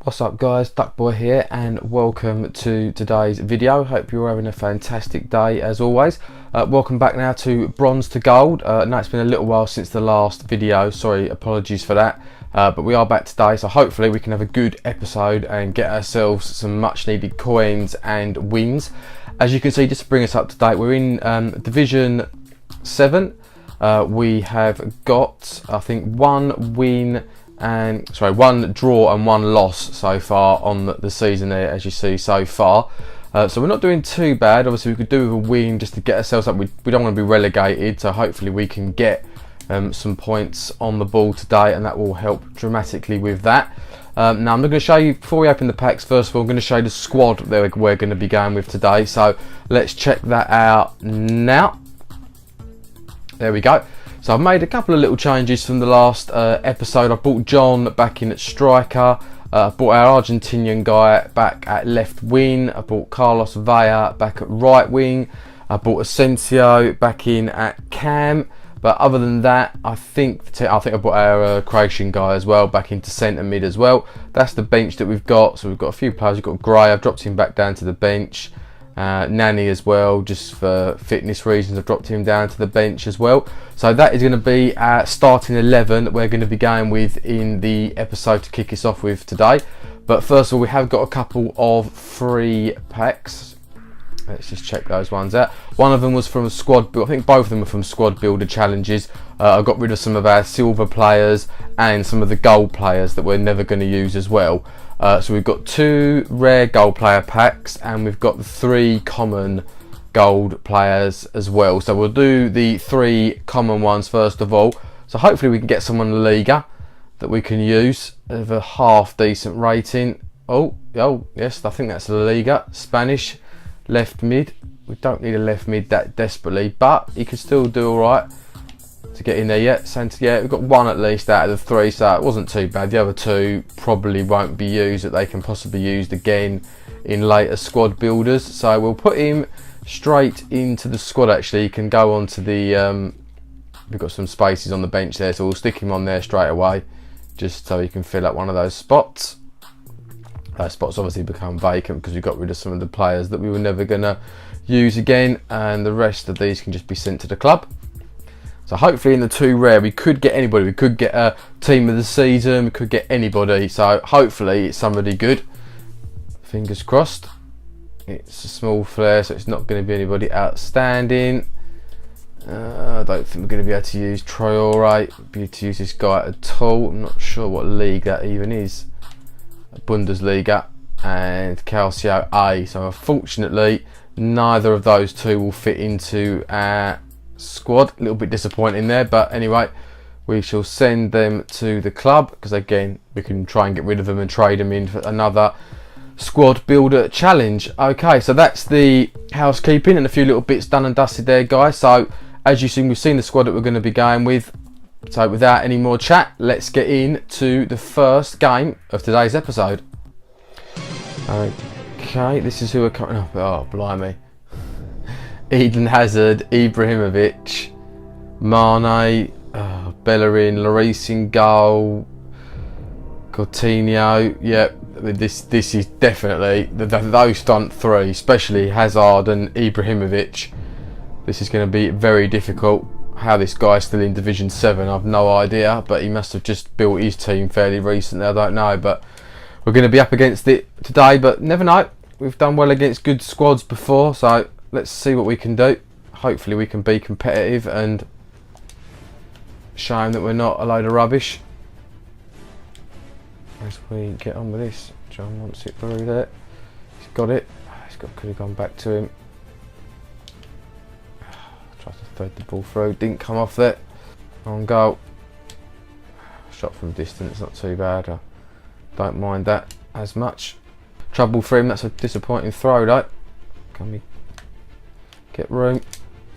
What's up guys, DuckBoy here and welcome to today's video. Hope you're having a fantastic day as always. Welcome back now to Bronze to Gold. Now it's been a little while since the last video, sorry, apologies for that. But we are back today, so hopefully we can have a good episode and get ourselves some much needed coins and wins. As you can see, just to bring us up to date, we're in Division 7. We have got, I think, one draw and one loss so far on the season there, as you see so far. So we're not doing too bad. Obviously we could do with a win just to get ourselves up. We don't want to be relegated, so hopefully we can get some points on the ball today, and that will help dramatically with that. Now I'm going to show you, before we open the packs, first of all I'm going to show you the squad that we're going to be going with today. So let's check that out now. There we go. So I've made a couple of little changes from the last episode. I brought John back in at striker. I brought our Argentinian guy back at left wing. I brought Carlos Vela back at right wing. I brought Asensio back in at cam. But other than that, I think I brought our Croatian guy as well back into centre mid as well. That's the bench that we've got. So we've got a few players. We've got Gray. I've dropped him back down to the bench. Nani as well, just for fitness reasons. I've dropped him down to the bench as well. So that is going to be our starting 11 that we're going to be going with in the episode to kick us off with today. But first of all, we have got a couple of free packs. Let's just check those ones out. One of them was from a squad build. I think both of them are from squad builder challenges. I got rid of some of our silver players and some of the gold players that we're never going to use as well. So we've got 2 rare gold player packs and we've got the 3 common gold players as well. So we'll do the 3 common ones first of all. So hopefully we can get someone in La Liga that we can use of a half decent rating. Oh yes, I think that's La Liga. Spanish left mid. We don't need a left mid that desperately, but he could still do alright to get in there yet. Yeah, we've got 1 at least out of the 3, so it wasn't too bad. The other 2 probably won't be used, that they can possibly used again in later squad builders. So we'll put him straight into the squad. Actually, he can go on to the we've got some spaces on the bench there, so we'll stick him on there straight away just so he can fill up one of those spots. Those spots obviously become vacant because we got rid of some of the players that we were never going to use again, and the rest of these can just be sent to the club. So hopefully in the 2 rare we could get anybody. We could get a team of the season, we could get anybody. So hopefully it's somebody good. Fingers crossed. It's a small flare, so it's not going to be anybody outstanding. I don't think we're going to be able to use Traore. Be able to use this guy at all. I'm not sure what league that even is. Bundesliga and Calcio A. So unfortunately neither of those 2 will fit into our squad. A little bit disappointing there, but anyway, we shall send them to the club because again we can try and get rid of them and trade them in for another squad builder challenge. Okay, so that's the housekeeping and a few little bits done and dusted there, guys. So as you've seen, we've seen the squad that we're going to be going with. So without any more chat, let's get into the first game of today's episode. Okay, this is who we're coming up. Oh, blimey. Eden Hazard, Ibrahimovic, Mane, Bellerin, Lloris in goal, Coutinho. Yep, this is definitely those front 3, especially Hazard and Ibrahimovic. This is going to be very difficult. How this guy's still in Division 7, I've no idea, but he must have just built his team fairly recently. I don't know, but we're going to be up against it today. But never know. We've done well against good squads before, so let's see what we can do. Hopefully we can be competitive and show him that we're not a load of rubbish. As we get on with this, John wants it through there. He's got it. Could have gone back to him. Tried to thread the ball through, didn't come off there. On goal. Shot from distance, not too bad. I don't mind that as much. Trouble for him, that's a disappointing throw though. Can we get room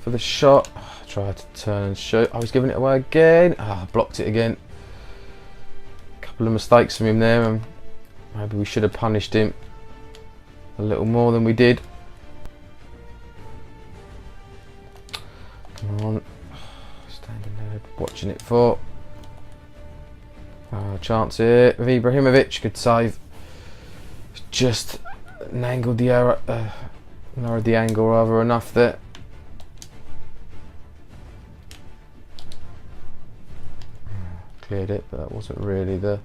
for the shot? Tried to turn and shoot. I was giving it away again. Blocked it again. Couple of mistakes from him there, and maybe we should have punished him a little more than we did. Come on, standing watching it for. Chance here with Ibrahimovic. Good save. Just angled the error, narrowed the angle rather enough there. Cleared it, but that wasn't really the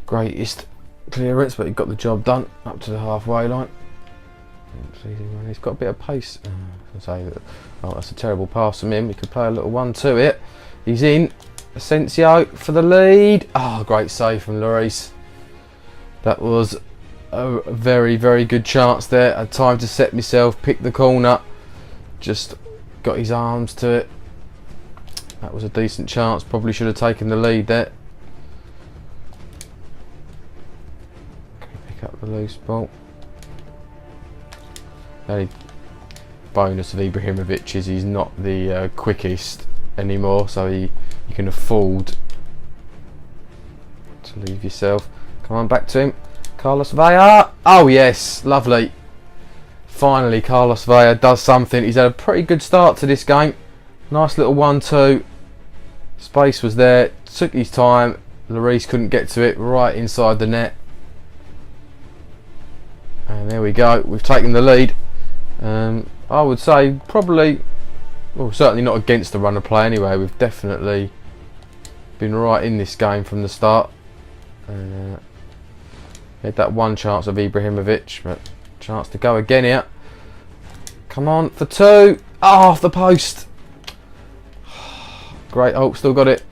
greatest clearance, but he got the job done up to the halfway line. He's got a bit of pace. Oh, that's a terrible pass from him. He could play a little 1-2 it. He's in. Asensio for the lead. Oh, great save from Lloris. That was a very, very good chance there. I had time to set myself, pick the corner, just got his arms to it. That was a decent chance. Probably should have taken the lead there. Pick up the loose ball. The only bonus of Ibrahimovic is he's not the quickest anymore, so you can afford to leave yourself. Come on, back to him. Carlos Vela. Oh yes, lovely. Finally Carlos Vela does something. He's had a pretty good start to this game. Nice little 1-2. Space was there. Took his time. Lloris couldn't get to it. Right inside the net. And there we go. We've taken the lead. I would say probably, well, certainly not against the run of play anyway. We've definitely been right in this game from the start. Had that one chance of Ibrahimovic, but chance to go again here. Come on for 2. Oh, off the post. Great. Oh, still got it.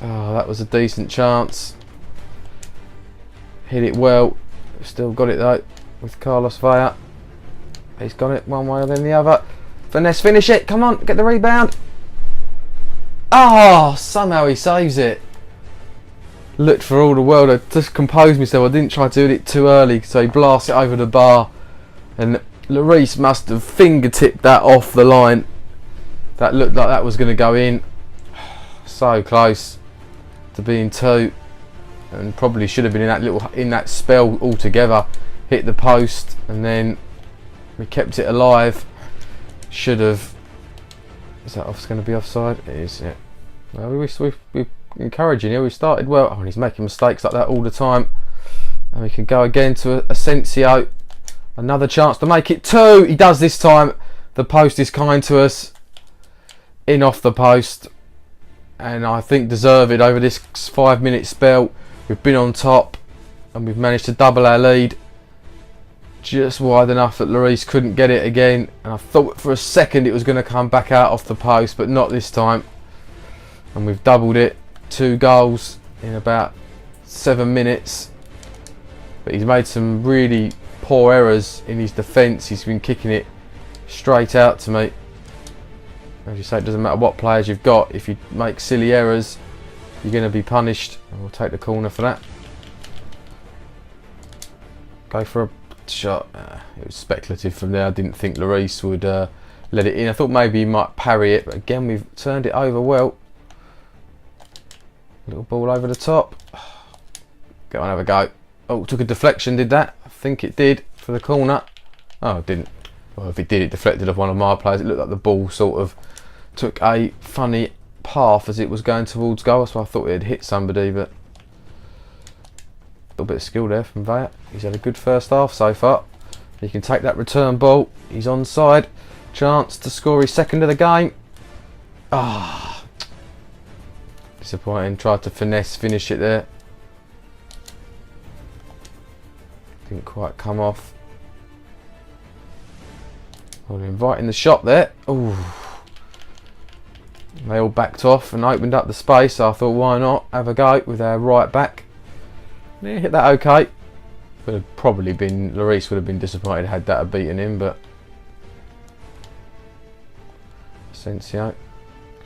Oh, that was a decent chance. Hit it well. Still got it though with Carlos Vela. He's got it one way or then the other. Finesse, finish it. Come on, get the rebound. Oh, somehow he saves it. Looked for all the world. I just composed myself. I didn't try to do it too early, so he blasts it over the bar. And Lloris must have fingertipped that off the line. That looked like that was going to go in. So close to being 2. And probably should have been in that spell altogether. Hit the post and then we kept it alive. Should have. Is that going to be offside? It is. Yeah. Well, we're encouraging here. We started well. Oh, and he's making mistakes like that all the time. And we can go again to Asensio. Another chance to make it 2. He does this time. The post is kind to us. In off the post. And I think deserve it over this 5-minute spell. We've been on top and we've managed to double our lead. Just wide enough that Lloris couldn't get it again. And I thought for a second it was going to come back out off the post, but not this time. And we've doubled it. 2 goals in about 7 minutes. But he's made some really poor errors in his defence. He's been kicking it straight out to me. As you say, it doesn't matter what players you've got. If you make silly errors, you're going to be punished. And we'll take the corner for that. Go for a shot. It was speculative from there. I didn't think Lloris would let it in. I thought maybe he might parry it, but again we've turned it over well. Little ball over the top. Go on, have a go. Oh, took a deflection, did that? I think it did for the corner. Oh, it didn't. Well, if it did, it deflected off one of my players. It looked like the ball sort of took a funny path as it was going towards goal, so I thought it had hit somebody, but a little bit of skill there from Vela. He's had a good first half so far. He can take that return ball. He's onside. Chance to score his 2nd of the game. Ah. Disappointing. Tried to finesse, finish it there. Didn't quite come off. Well, inviting the shot there. Ooh. They all backed off and opened up the space, so I thought why not have a go with our right back. Yeah, hit that okay. Would have probably been, Lloris would have been disappointed had that have beaten him, but Asensio,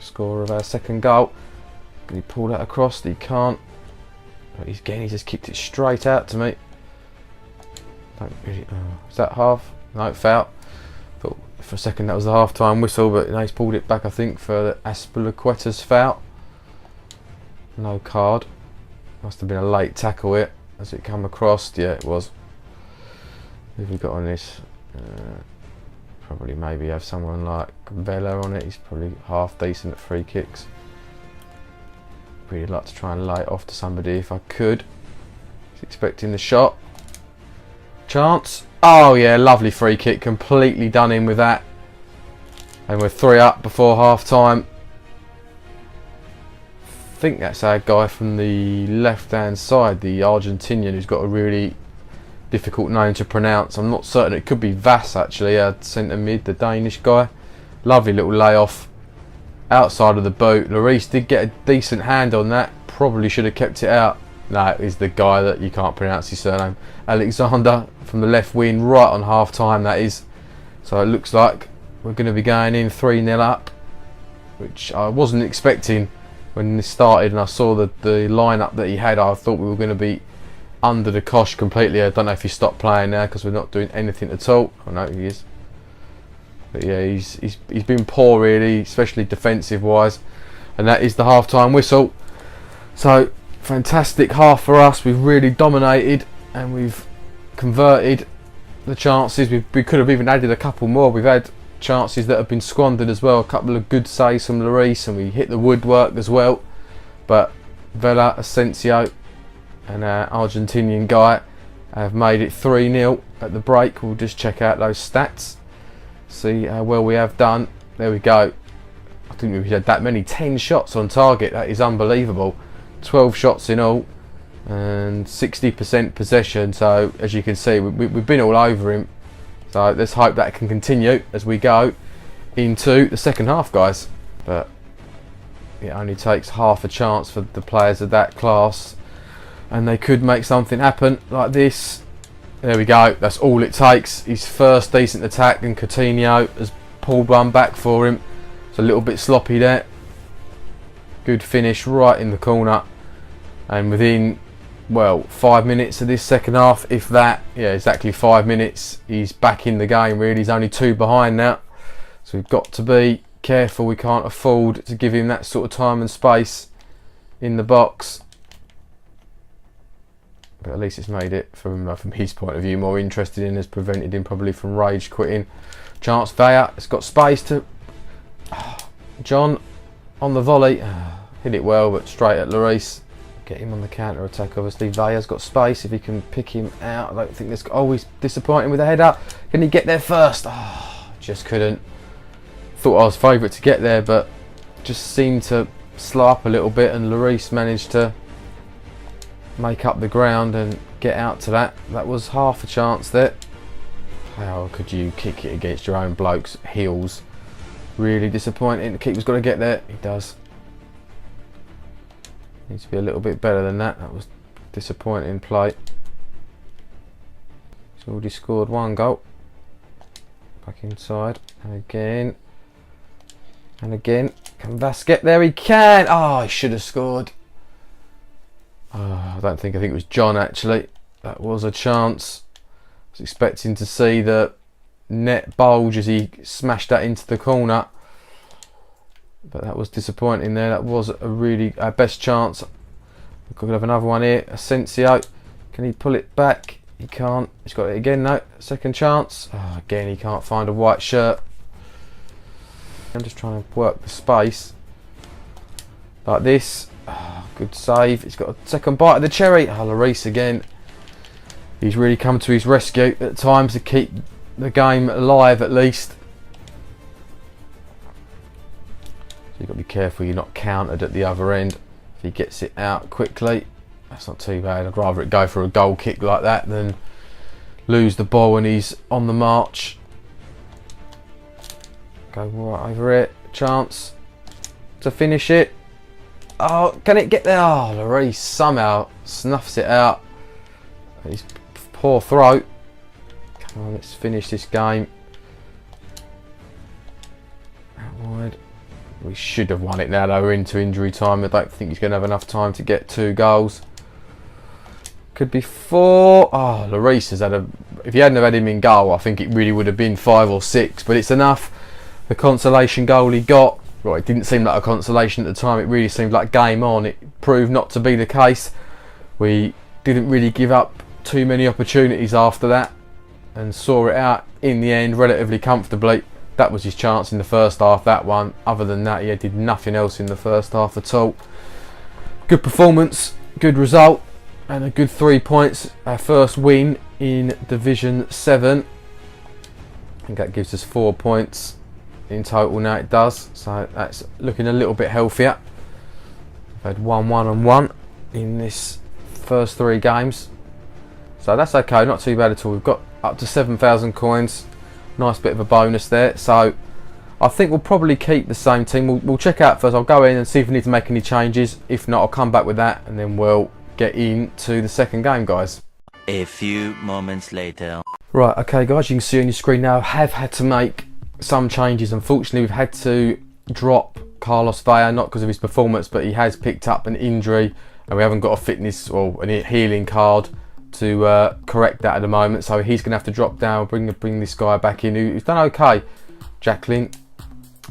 scorer of our 2nd goal. Can he pull that across? He can't. But he's just kicked it straight out to me. Don't really, is that half? No, foul. Thought for a second that was the half-time whistle, but he's pulled it back, I think, for the Aspilicueta's foul. No card. Must have been a late tackle here as it come across. Yeah, it was. Who have we got on this? Probably maybe have someone like Vela on it. He's probably half decent at free kicks. Really like to try and lay it off to somebody if I could. He's expecting the shot. Chance. Oh yeah, lovely free kick. Completely done in with that. And we're 3 up before half time. I think that's our guy from the left hand side, the Argentinian, who's got a really difficult name to pronounce. I'm not certain. It could be Vass actually, centre mid, the Danish guy. Lovely little layoff outside of the boot. Lloris did get a decent hand on that. Probably should have kept it out. No, it is the guy that you can't pronounce his surname. Alexander from the left wing, right on half time that is. So it looks like we're going to be going in 3-0 up, which I wasn't expecting when this started, and I saw the lineup that he had. I thought we were going to be under the cosh completely. I don't know if he stopped playing now because we're not doing anything at all. Oh no, he is. But yeah, he's been poor really, especially defensive wise, and that is the half-time whistle. So fantastic half for us. We've really dominated and we've converted the chances. We could have even added a couple more. We've had chances that have been squandered as well. A couple of good saves from Lloris, and we hit the woodwork as well. But Vela, Asensio and our Argentinian guy have made it 3-0 at the break. We'll just check out those stats, see how well we have done. There we go. I think we've had that many, 10 shots on target. That is unbelievable. 12 shots in all and 60% possession. So as you can see, we've been all over him. So let's hope that can continue as we go into the second half, guys. But it only takes half a chance for the players of that class, and they could make something happen like this. There we go. That's all it takes. His first decent attack, and Coutinho has pulled one back for him. It's a little bit sloppy there. Good finish right in the corner. And within, well, 5 minutes of this second half, if that, yeah, exactly 5 minutes, he's back in the game really. He's only 2 behind now. So we've got to be careful. We can't afford to give him that sort of time and space in the box. But at least it's made it, from his point of view, more interesting and has prevented him probably from rage quitting. Chance Vaya, it's got space to John on the volley. Hit it well, but straight at Lloris. Get him on the counter attack. Obviously, Vaya's got space if he can pick him out. I don't think this. Always disappointing with the header. Can he get there first? Just couldn't. Thought I was favourite to get there, but just seemed to slow up a little bit, and Lloris managed to make up the ground and get out to that. That was half a chance there. How could you kick it against your own bloke's heels? Really disappointing. The keeper's got to get there. He does. Needs to be a little bit better than that. That was disappointing play. He's already scored 1 goal. Back inside. And again. And again. Can Vass get there? He can! Oh, he should have scored. I think it was John actually. That was a chance. I was expecting to see the net bulge as he smashed that into the corner. But that was disappointing there. That was a really our best chance. We could have another one here. Asensio, can he pull it back? He can't. He's got it again though. Second chance. Again, he can't find a white shirt. I'm just trying to work the space like this. Good save. He's got a second bite of the cherry. Lloris again. He's really come to his rescue at times to keep the game alive at least. So you've got to be careful you're not countered at the other end. If he gets it out quickly, that's not too bad. I'd rather it go for a goal kick like that than lose the ball when he's on the march. Go right over it. Chance to finish it. Oh, can it get there? Oh, Lloris somehow snuffs it out. His poor throat. Come on, let's finish this game. Out wide. We should have won it now though. We're into injury time. I don't think he's going to have enough time to get 2 goals. Could be 4. Oh, Lloris has had a... If you hadn't have had him in goal, I think it really would have been 5 or 6. But it's enough. The consolation goal he got... Well, it didn't seem like a consolation at the time. It really seemed like game on. It proved not to be the case. We didn't really give up too many opportunities after that and saw it out in the end, relatively comfortably. That was his chance in the first half, that one. Other than that, he did nothing else in the first half at all. Good performance, good result, and a good 3 points. Our first win in Division 7. I think that gives us 4 points in total now, it does. So that's looking a little bit healthier. We've had 1-1 and 1 in this first 3 games. So that's okay, not too bad at all. We've got up to 7,000 coins. Nice bit of a bonus there. So I think we'll probably keep the same team. We'll check out first. I'll go in and see if we need to make any changes. If not, I'll come back with that and then we'll get into the second game, guys. A few moments later. Right, okay guys, you can see on your screen now, I have had to make some changes. Unfortunately, we've had to drop Carlos Vea, not because of his performance, but he has picked up an injury and we haven't got a fitness or a healing card to correct that at the moment, so he's going to have to drop down, bring this guy back in who's done okay. Jacqueline,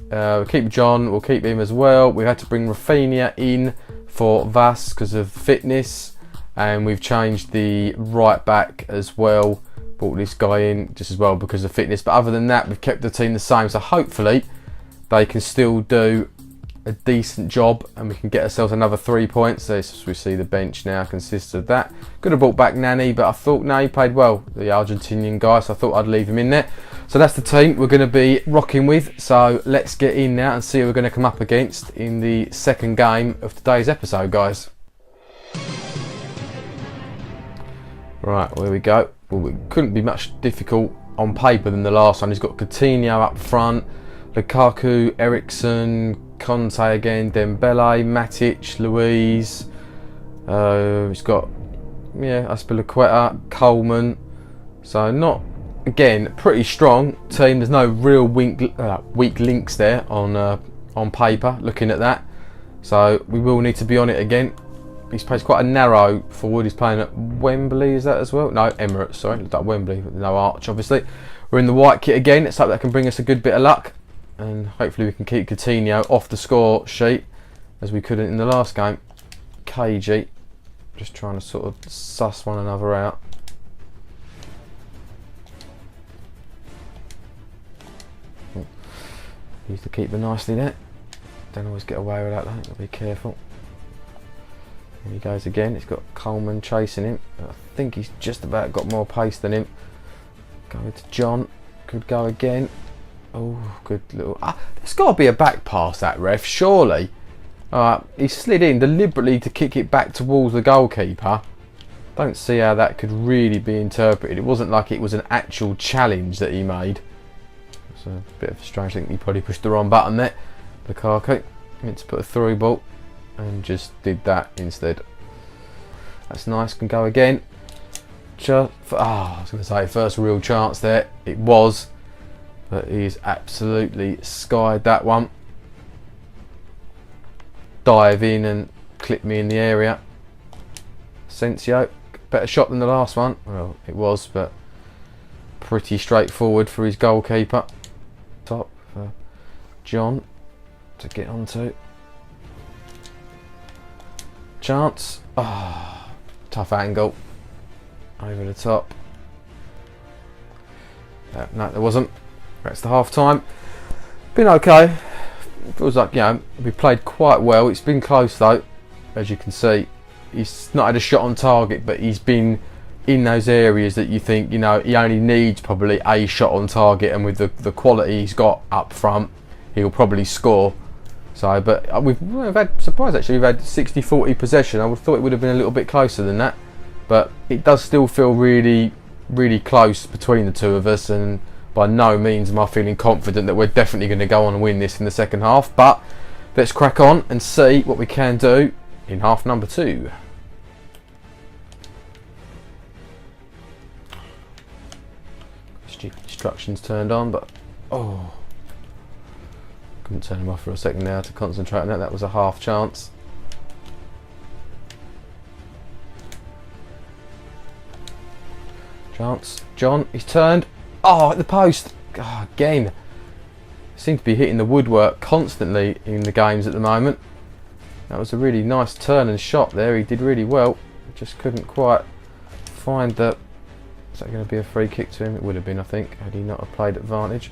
we'll keep John, we'll keep him as well. We had to bring Rafinha in for Vas because of fitness, and we've changed the right back as well, brought this guy in just as well because of fitness. But other than that, we've kept the team the same, so hopefully they can still do a decent job and we can get ourselves another 3 points. So as we see, the bench now consists of that. Could have brought back Nani, but I thought no, he played well, the Argentinian guy, so I thought I'd leave him in there. So that's the team we're going to be rocking with. So let's get in now and see who we're going to come up against in the second game of today's episode, guys. Right, there we go. Well, it couldn't be much difficult on paper than the last one. He's got Coutinho up front, Lukaku, Ericsson, Conte again, Dembele, Matic, Luiz. He's got, Aspilicueta, Coleman. So not, again, pretty strong team. There's no real weak links there on paper, looking at that. So we will need to be on it again. He's plays quite a narrow forward. He's playing at Wembley, is that as well? No, Emirates, sorry. Looks like Wembley, with no arch, obviously. We're in the white kit again. Let's hope that can bring us a good bit of luck. And hopefully we can keep Coutinho off the score sheet as we couldn't in the last game. KG, just trying to sort of suss one another out. Used to keep them nicely there. Don't always get away with that though, gotta be careful. Here he goes again. He's got Coleman chasing him. I think he's just about got more pace than him. Go to John. Could go again. Oh, good little... there's got to be a back pass, that ref, surely. He slid in deliberately to kick it back towards the goalkeeper. Don't see how that could really be interpreted. It wasn't like it was an actual challenge that he made. It's a bit of a strange thing. He probably pushed the wrong button there. Lukaku meant to put a through ball and just did that instead. That's nice. Can go again. I was going to say first real chance there. It was. But he's absolutely skied that one. Dive in and clip me in the area. Asensio, better shot than the last one. Well, it was, but pretty straightforward for his goalkeeper. Top for John to get onto. Chance. Tough angle. Over the top. No, there wasn't. That's the half time. Been okay. Feels like, we played quite well. It's been close though, as you can see. He's not had a shot on target, but he's been in those areas that you think, he only needs probably a shot on target, and with the quality he's got up front, he'll probably score. So, but we've had, surprised actually, we've had 60-40 possession. I would have thought it would have been a little bit closer than that, but it does still feel really, really close between the two of us, and by no means am I feeling confident that we're definitely going to go on and win this in the second half. But let's crack on and see what we can do in half number 2. Stupid instructions turned on, but couldn't turn them off for a second now to concentrate on that. That was a half chance. Chance. John, he's turned. At the post. Again. Seem to be hitting the woodwork constantly in the games at the moment. That was a really nice turn and shot there. He did really well. Just couldn't quite find the Is that going to be a free kick to him? It would have been, I think, had he not have played advantage.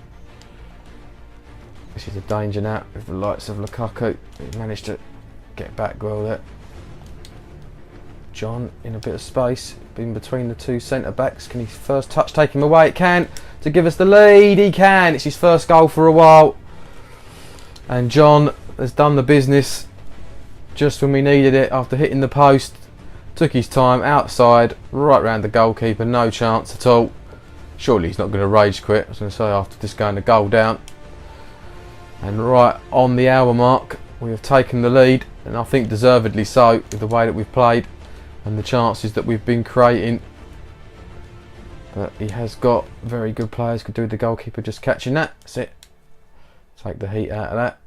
This is a danger now with the likes of Lukaku. He managed to get back well there. John in a bit of space, in between the two centre backs. Can he first touch take him away? It can, to give us the lead. He can. It's his first goal for a while. And John has done the business just when we needed it after hitting the post. Took his time outside, right round the goalkeeper, no chance at all. Surely he's not going to rage quit, I was going to say, after just going the goal down. And right on the hour mark, we have taken the lead, and I think deservedly so, with the way that we've played and the chances that we've been creating. But he has got very good players, could do with the goalkeeper just catching that. That's it. Take the heat out of that.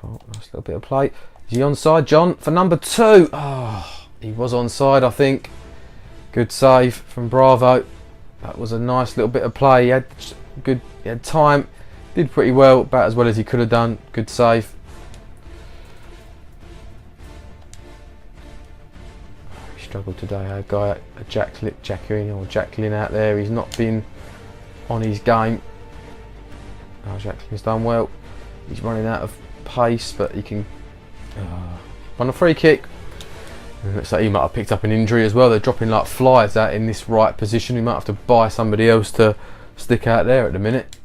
Oh, nice little bit of play. Is he onside, John, for number 2? Oh, he was onside, I think. Good save from Bravo. That was a nice little bit of play. He had time. Did pretty well, about as well as he could have done. Good save. He struggled today. Our guy, Jacqueline out there. He's not been on his game. Oh, Jacqueline's done well. He's running out of pace, but he can run a free kick. It looks like he might have picked up an injury as well. They're dropping like flies out in this right position. He might have to buy somebody else to stick out there at the minute.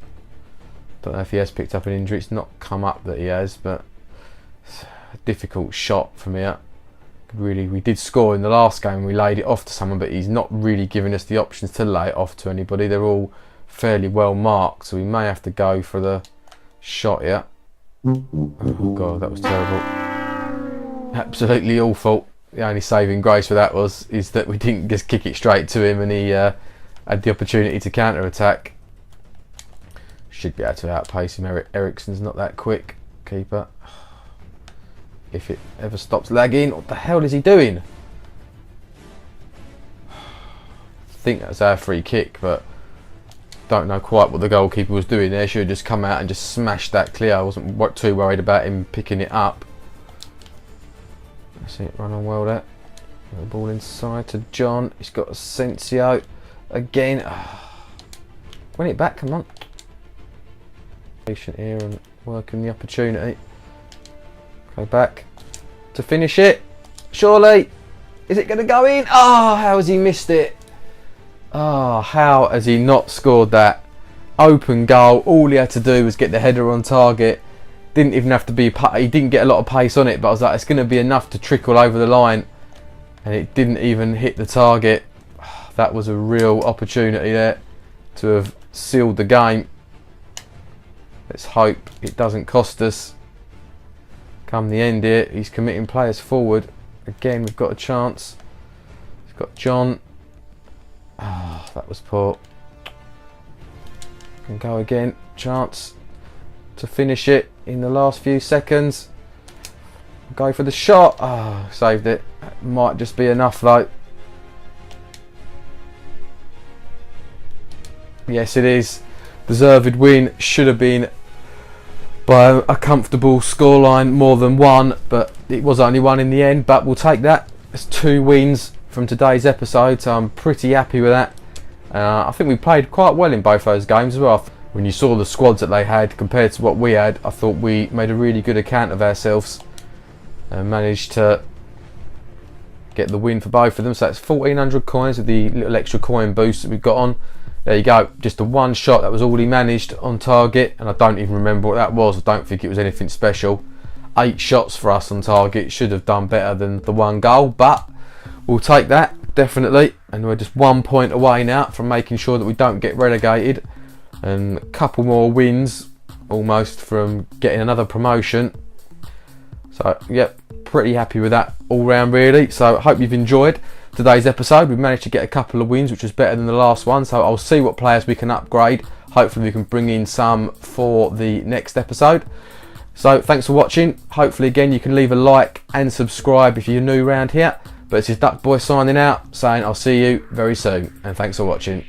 Don't know if he has picked up an injury. It's not come up that he has, but it's a difficult shot from here. Really, we did score in the last game. We laid it off to someone, but he's not really giving us the options to lay it off to anybody. They're all fairly well marked, so we may have to go for the shot here. Oh god, that was terrible. Absolutely awful. The only saving grace for that is that we didn't just kick it straight to him, and he had the opportunity to counter attack. Should be able to outpace him. Eriksen's not that quick, keeper. If it ever stops lagging, what the hell is he doing? I think that was our free kick, but don't know quite what the goalkeeper was doing there. Should have just come out and just smashed that clear. I wasn't too worried about him picking it up. That's it, run on well there. The ball inside to John. He's got Asensio again. Win it back, come on. Patient here and working the opportunity. Go back to finish it. Surely. Is it going to go in? Oh, how has he missed it? Oh, how has he not scored that? Open goal. All he had to do was get the header on target. Didn't even have to be... He didn't get a lot of pace on it, but I was like, it's going to be enough to trickle over the line. And it didn't even hit the target. That was a real opportunity there to have sealed the game. Let's hope it doesn't cost us. Come the end here, he's committing players forward. Again, we've got a chance. He's got John. Ah, that was poor. Can go again. Chance to finish it in the last few seconds. Go for the shot. Ah, saved it. That might just be enough though. Yes, it is. Deserved win. Should have been by a comfortable scoreline, more than one, but it was only one in the end. But we'll take that. It's 2 wins from today's episode, so I'm pretty happy with that. I think we played quite well in both those games as well. When you saw the squads that they had compared to what we had, I thought we made a really good account of ourselves and managed to get the win for both of them. So that's 1,400 coins with the little extra coin boost that we've got on. There you go, just the one shot, that was all he managed on target, and I don't even remember what that was. I don't think it was anything special. 8 shots for us on target, should have done better than the 1 goal, but we'll take that, definitely. And we're just 1 point away now from making sure that we don't get relegated, and a couple more wins almost from getting another promotion. So, yep, pretty happy with that all round really. So, hope you've enjoyed today's episode. We've managed to get a couple of wins, which was better than the last one, so I'll see what players we can upgrade. Hopefully we can bring in some for the next episode. So thanks for watching. Hopefully again you can leave a like and subscribe if you're new around here. But this is DuckBoy signing out, saying I'll see you very soon, and thanks for watching.